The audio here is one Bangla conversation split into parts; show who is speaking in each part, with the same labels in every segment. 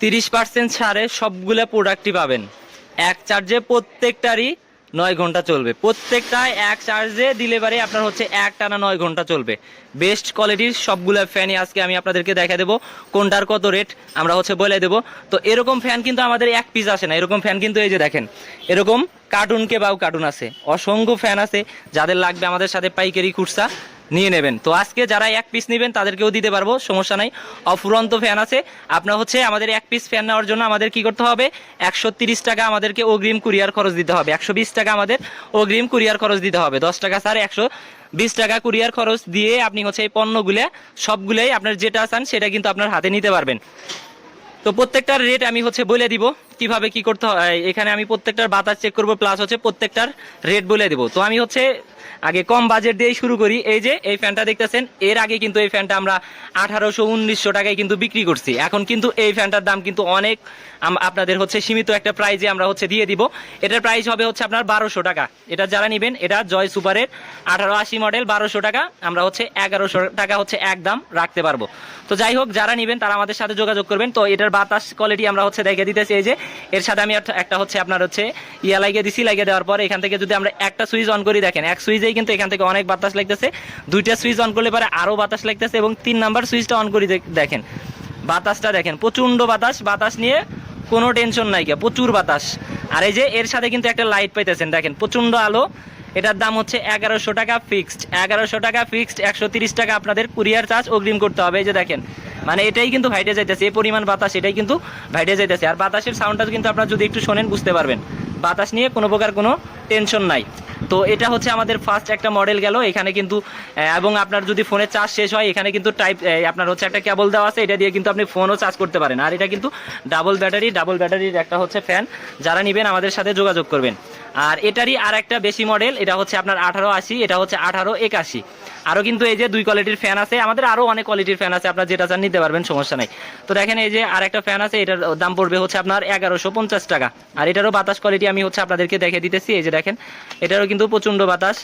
Speaker 1: 30% ছাড়ে সবগুলো প্রোডাক্টই পাবেন। এক চার্জে প্রত্যেকটারই 9 ঘন্টা চলবে, প্রত্যেকটায় এক চার্জে দিলে পারে আপনার হচ্ছে এক টানা 9 ঘন্টা চলবে। বেস্ট কোয়ালিটির সবগুলো ফ্যানই আজকে আমি আপনাদেরকে দেখা দেবো, কোনটার কত রেট আমরা হচ্ছে বলে দেবো। তো এরকম ফ্যান কিন্তু আমাদের এক পিস আসে না, এরকম ফ্যান কিন্তু এই যে দেখেন এরকম কার্টুন কে বাউ কার্টুন আছে, অসংখ্য ফ্যান আছে। যাদের লাগবে আমাদের সাথে পাইকারি খুচরা নিয়ে নেবেন। তো আজকে যারা এক পিস নেবেন তাদেরকেও দিতে পারবো, সমস্যা নাই। অফুরন্ত ফ্যান আছে। আপনার হচ্ছে আমাদের এক পিস ফ্যান নেওয়ার জন্য আমাদের কি করতে হবে, 130 টাকা আমাদেরকে অগ্রিম কুরিয়ার খরচ দিতে হবে, 120 টাকা আমাদের অগ্রিম কুরিয়ার খরচ দিতে হবে, 10 টাকা স্যার 120 টাকা কুরিয়ার খরচ দিয়ে আপনি হচ্ছে এই পণ্যগুলো সবগুলোই আপনার যেটা চান সেটা কিন্তু আপনার হাতে নিতে পারবেন। তো প্রত্যেকটার রেট আমি হচ্ছে বলে দিব কিভাবে কি করতে হয়। এখানে আমি প্রত্যেকটার বাতাস চেক করব, প্লাস হচ্ছে প্রত্যেকটার রেট বলে দিব। তো আমি হচ্ছে আগে কম বাজেট দিয়েই শুরু করি। এই যে এই ফ্যানটা দেখতেছেন, এর আগে কিন্তু এই ফ্যানটা আমরা 1800-1900 টাকায় কিন্তু বিক্রি করছি। এখন কিন্তু এই ফ্যানটার দাম কিন্তু অনেক আপনাদের হচ্ছে সীমিত একটা প্রাইজে আমরা হচ্ছে দিয়ে দিব। এটার প্রাইস হবে হচ্ছে আপনার 1200 টাকা। এটা যারা নেবেন, এটা জয় সুপারের 1880 মডেল, 1200 টাকা। আমরা হচ্ছে 1100 টাকা হচ্ছে একদম রাখতে পারবো। তো যাই হোক, যারা নেবেন তারা আমাদের সাথে যোগাযোগ করবেন। তো এটার বাতাস কোয়ালিটি আমরা হচ্ছে দেখে দিতেছি। এই যে এর সাথে আমি একটা হচ্ছে আপনার হচ্ছে লাগিয়ে দিছি, লাগিয়ে দেওয়ার পর এখান থেকে যদি আমরা একটা সুইচ অন করি, দেখেন এক সুইচেই কিন্তু এখান থেকে অনেক বাতাস লাগতেছে। দুইটা সুইচ অন করলে পরে আরও বাতাস লাগতেছে, এবং 3 নাম্বার সুইচটা অন করি দেখেন বাতাসটা দেখেন, প্রচণ্ড বাতাস। বাতাস নিয়ে কোনো টেনশন নাই, কে প্রচুর বাতাস। আর এই যে এর সাথে কিন্তু একটা লাইট পাইতেছেন, দেখেন প্রচণ্ড আলো। এটার দাম হচ্ছে 1100 টাকা ফিক্সড, 1100 টাকা ফিক্সড। 130 টাকা আপনাদের কুরিয়ার চার্জ অগ্রিম করতে হবে। এই যে দেখেন, মানে এটাই কিন্তু ভাইটে যাইতেছে, এই পরিমাণ বাতাস, এটাই কিন্তু ভাইটে যাইতেছে। আর বাতাসের সাউন্ডটা কিন্তু আপনারা যদি একটু শোনেন বুঝতে পারবেন, বাতাস নিয়ে কোনো প্রকার কোনো টেনশন নাই। তো এটা হচ্ছে আমাদের ফার্স্ট একটা মডেল গেল। এখানে কিন্তু এবং আপনার যদি ফোনের চার্জ শেষ হয়, এখানে কিন্তু আপনার হচ্ছে একটা কেবল দেওয়া আছে, এটা দিয়ে কিন্তু আপনি ফোনও চার্জ করতে পারেন। আর এটা কিন্তু ডাবল ব্যাটারির একটা হচ্ছে ফ্যান। যারা নেবেন আমাদের সাথে যোগাযোগ করবেন। আর এটারই আর একটা বেশি মডেল, এটা হচ্ছে আপনার 1880, এটা হচ্ছে 1881। আরও কিন্তু এই যে 2 কোয়ালিটির ফ্যান আছে আমাদের, আরও অনেক কোয়ালিটির ফ্যান আছে, আপনার যেটা চান নিতে পারবেন, সমস্যা নাই। তো দেখেন এই যে আর একটা ফ্যান আছে, এটার দাম পড়বে হচ্ছে আপনার 1150 টাকা। আর এটারও বাতাস কোয়ালিটি আমি হচ্ছে আপনাদেরকে দেখে দিতেছি। এই যে দেখেন, এটারও কিন্তু প্রচণ্ড বাতাস,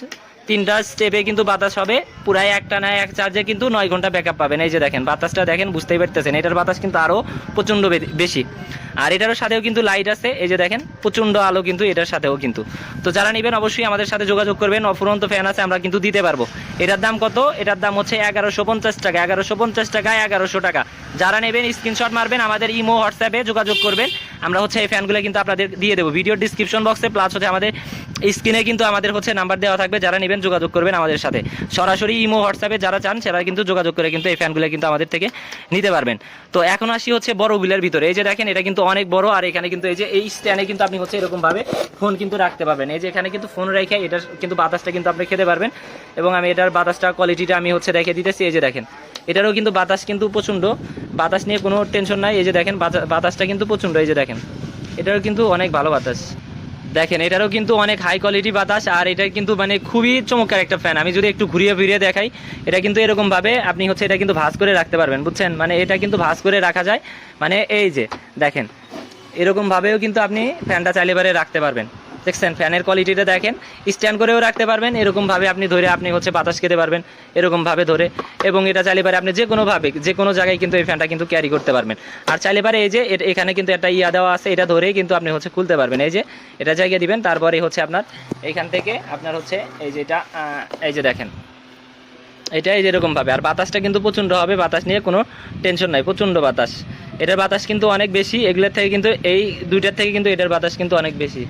Speaker 1: 3টা স্টেপে কিন্তু বাতাস হবে, পুরাই একটা না এক চার্জে কিন্তু 9 ঘন্টা ব্যাকআপ পাবেন। এই যে দেখেন বাতাসটা দেখেন, বুঝতেই পারতেছেন এটার বাতাস কিন্তু আরও প্রচণ্ড বেশি। আর এটারও সাথেও কিন্তু লাইট আছে, এই যে দেখেন প্রচণ্ড আলো কিন্তু এটার সাথেও কিন্তু। তো যারা নেবেন অবশ্যই আমাদের সাথে যোগাযোগ করবেন। অফুরন্ত ফ্যান আছে, আমরা কিন্তু দিতে পারবো। এটার দাম কত? এটার দাম হচ্ছে 1150 টাকা, 1150 টাকা, 1100 টাকা। যারা নেবেন স্ক্রিনশট মারবেন, আমাদের ইমো হোয়াটসঅ্যাপে যোগাযোগ করবেন। আমরা হচ্ছে এই ফ্যানগুলো কিন্তু আপনাদের দিয়ে দেবো ভিডিওর ডিসক্রিপশন বক্সে, প্লাস হচ্ছে আমাদের স্ক্রিনে কিন্তু আমাদের হচ্ছে নাম্বার দেওয়া থাকবে। যারা নেবেন যোগাযোগ করবেন আমাদের সাথে সরাসরি ইমো হোয়াটসঅ্যাপে, যারা চান সেটা কিন্তু যোগাযোগ করে কিন্তু এই ফ্যানগুলো কিন্তু আমাদের থেকে নিতে পারবেন। তো এখন আসি হচ্ছে বড়গুলোর ভিতরে। এই যে দেখেন, এটা কিন্তু অনেক বড়। আর এখানে কিন্তু এই যে এই স্ট্যান্ডে কিন্তু আপনি হচ্ছে এরকমভাবে ফোন কিন্তু রাখতে পারবেন। এই যে এখানে কিন্তু ফোন রেখে এটার কিন্তু বাতাসটা কিন্তু আপনি খেতে পারবেন। এবং আমি এটার বাতাসটা কোয়ালিটিটা আমি হচ্ছে রেখে দিতেছি। এই যে দেখেন, এটারও কিন্তু বাতাস কিন্তু প্রচণ্ড, বাতাস নিয়ে কোনো টেনশন নাই। এই যে দেখেন বাতাসটা কিন্তু প্রচণ্ড। এই যে দেখেন, এটারও কিন্তু অনেক ভালো বাতাস, দেখেন এটারও কিন্তু অনেক হাই কোয়ালিটি বাতাস। আর এটা কিন্তু মানে খুবই চমৎকার একটা ফ্যান। আমি যদি একটু ঘুরিয়ে ফিরিয়ে দেখাই, এটা কিন্তু এরকমভাবে আপনি হচ্ছে এটা কিন্তু ভাঁজ করে রাখতে পারবেন, বুঝছেন? মানে এটা কিন্তু ভাঁজ করে রাখা যায়, মানে এই যে দেখেন এরকমভাবেও কিন্তু আপনি ফ্যানটা চাইলে পারে রাখতে পারবেন। দেখছেন ফ্যানের কোয়ালিটিটা দেখেন, স্ট্যান্ড করেও রাখতে পারবেন, এরকমভাবে আপনি ধরে আপনি হচ্ছে বাতাস খেতে পারবেন এরকমভাবে ধরে। এবং এটা চাইলে পারে আপনি যে কোনোভাবে যে কোনো জায়গায় কিন্তু এই ফ্যানটা কিন্তু ক্যারি করতে পারবেন। আর চাইলে পারে এই যে এখানে কিন্তু একটা দেওয়া আছে, এটা ধরেই কিন্তু আপনি হচ্ছে খুলতে পারবেন। এই যে এটা জায়গায় দিবেন, তারপরে হচ্ছে আপনার এইখান থেকে আপনার হচ্ছে এই যে এটা এই যে দেখেন এটা এই যেরকমভাবে। আর বাতাসটা কিন্তু প্রচণ্ড হবে, বাতাস নিয়ে কোনো টেনশন নাই, প্রচণ্ড বাতাস। এটার বাতাস কিন্তু অনেক বেশি, এগুলোর থেকে কিন্তু এই দুইটার থেকে কিন্তু এটার বাতাস কিন্তু অনেক বেশি।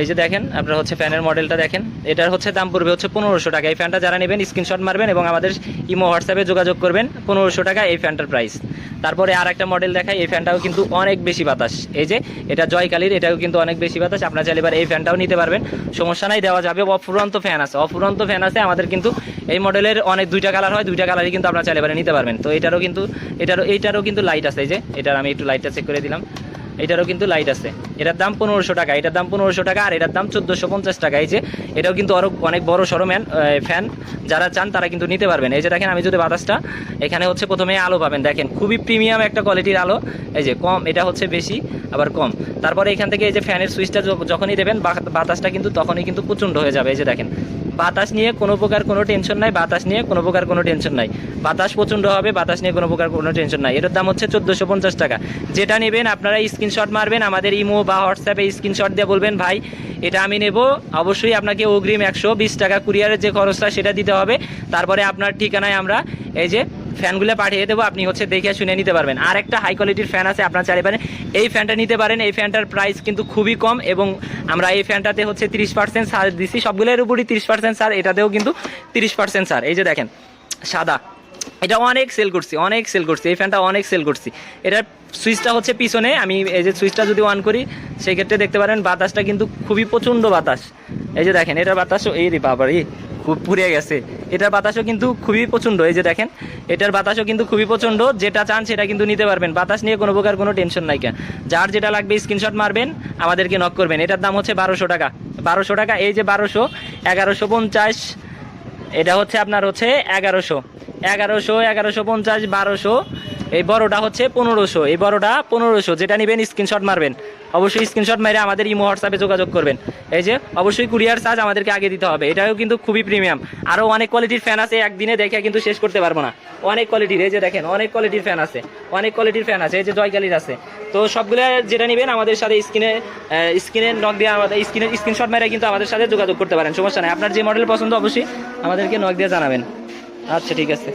Speaker 1: এই যে দেখেন আপনার হচ্ছে ফ্যানের মডেলটা দেখেন, এটার হচ্ছে দাম পড়বে হচ্ছে 1500 টাকা। এই ফ্যানটা যারা নেবেন স্ক্রিনশট মারবেন এবং আমাদের ইমো হোয়াটসঅ্যাপে যোগাযোগ করবেন। 1500 টাকা এই ফ্যানটার প্রাইস। তারপরে আর একটা মডেল দেখাই, এই ফ্যানটাও কিন্তু অনেক বেশি বাতাস। এই যে এটা জয়কালীর, এটাও কিন্তু অনেক বেশি বাতাস। আপনারা চাইলে এবার এই ফ্যানটাও নিতে পারবেন, সমস্যা নাই, দেওয়া যাবে। অফুরন্ত ফ্যান আছে, অফুরন্ত ফ্যান আছে আমাদের কিন্তু। এই মডেলের অনেক 2টা কালার হয়, 2টা কালারই কিন্তু আপনারা চাইলে নিতে পারবেন। তো এটারও কিন্তু এইটারও কিন্তু লাইট আছে। এই যে এটার আমি একটু লাইটটা চেক করে দিলাম, এটারও কিন্তু লাইট আছে। এটার দাম 1500 টাকা, এটার দাম 1500 টাকা। আর এটার দাম 1450 টাকা। এই যে এটাও কিন্তু আরও অনেক বড় সড়ো ফ্যান, যারা চান তারা কিন্তু নিতে পারবেন। এই যে দেখেন, আমি যদি বাতাসটা এখানে হচ্ছে প্রথমে আলো পাবেন, দেখেন খুবই প্রিমিয়াম একটা কোয়ালিটির আলো। এই যে কম, এটা হচ্ছে বেশি। আবার কম। তারপরে এখান থেকে এই যে ফ্যানের সুইচটা যখনই দেবেন বাতাসটা কিন্তু তখনই কিন্তু প্রচণ্ড হয়ে যাবে। এই যে দেখেন, বাতাস নিয়ে কোনো প্রকার কোনো টেনশন নাই, বাতাস নিয়ে কোনো প্রকার কোনো টেনশন নাই, বাতাস প্রচণ্ড হবে, বাতাস নিয়ে কোনো প্রকার কোনো টেনশন নাই। এটার দাম হচ্ছে 1450 টাকা। যেটা নেবেন আপনারা স্ক্রিনশট মারবেন, আমাদের ইমো বা হোয়াটসঅ্যাপে স্ক্রিনশট দিয়ে বলবেন ভাই এটা আমি নেব। অবশ্যই আপনাকে অগ্রিম 120 টাকা কুরিয়ারের যে খরচটা সেটা দিতে হবে। তারপরে আপনার ঠিকানায় আমরা এই যে ফ্যানগুলো পাঠিয়ে দেবো, আপনি হচ্ছে দেখে শুনে নিতে পারবেন। আর একটা হাই কোয়ালিটির ফ্যান আছে, আপনার চাইতে পারেন এই ফ্যানটা নিতে পারেন। এই ফ্যানটার প্রাইস কিন্তু খুবই কম এবং আমরা এই ফ্যানটাতে হচ্ছে 30% ছাড় দিচ্ছি, সবগুলোর উপরই 30% ছাড়, এটাতেও কিন্তু 30% ছাড়। এই যে দেখেন সাদা, এটা অনেক সেল করছি, অনেক সেল করছি, এই ফ্যানটা অনেক সেল করছি। এটার সুইচটা হচ্ছে পিছনে, আমি এই যে সুইচটা যদি অন করি সেই ক্ষেত্রে দেখতে পারেন বাতাসটা কিন্তু খুবই প্রচণ্ড বাতাস। এই যে দেখেন এটার বাতাসও এই রে বাবারি খুব পুড়ে গেছে, এটার বাতাসও কিন্তু খুবই প্রচণ্ড। এই যে দেখেন এটার বাতাসও কিন্তু খুবই প্রচণ্ড, যেটা চান সেটা কিন্তু নিতে পারবেন, বাতাস নিয়ে কোনো প্রকার কোনো টেনশন নাই। কেন যার যেটা লাগবে স্ক্রিনশট মারবেন, আমাদেরকে নক করবেন। এটার দাম হচ্ছে 1200 টাকা, 1200 টাকা। এই যে 1200, 1150, এটা হচ্ছে আপনার হচ্ছে 1100, 1150, 1200। এই বড়টা হচ্ছে 1500, এই বড়টা 1500। যেটা নেবেন স্ক্রিনশট মারবেন, অবশ্যই স্ক্রিনশট মেরে আমাদের ইমো হোয়াটসঅ্যাপে যোগাযোগ করবেন। এই যে অবশ্যই কুরিয়ার চার্জ আমাদেরকে আগে দিতে হবে, এটাও কিন্তু খুবই প্রিমিয়াম। আরও অনেক কোয়ালিটির ফ্যান আছে, একদিনে দেখে কিন্তু শেষ করতে পারবো না, অনেক কোয়ালিটির। এই যে দেখেন অনেক কোয়ালিটির ফ্যান আছে, অনেক কোয়ালিটির ফ্যান আছে, এই যে জয়কালির আছে। তো সবগুলো যেটা নেবেন আমাদের সাথে স্ক্রিনে নক দিয়ে আমাদের স্ক্রিনশট মেরে কিন্তু আমাদের সাথে যোগাযোগ করতে পারেন, সমস্যা নেই। আপনার যে মডেল পছন্দ অবশ্যই আমাদেরকে নক দিয়ে জানাবেন। আচ্ছা ঠিক আছে।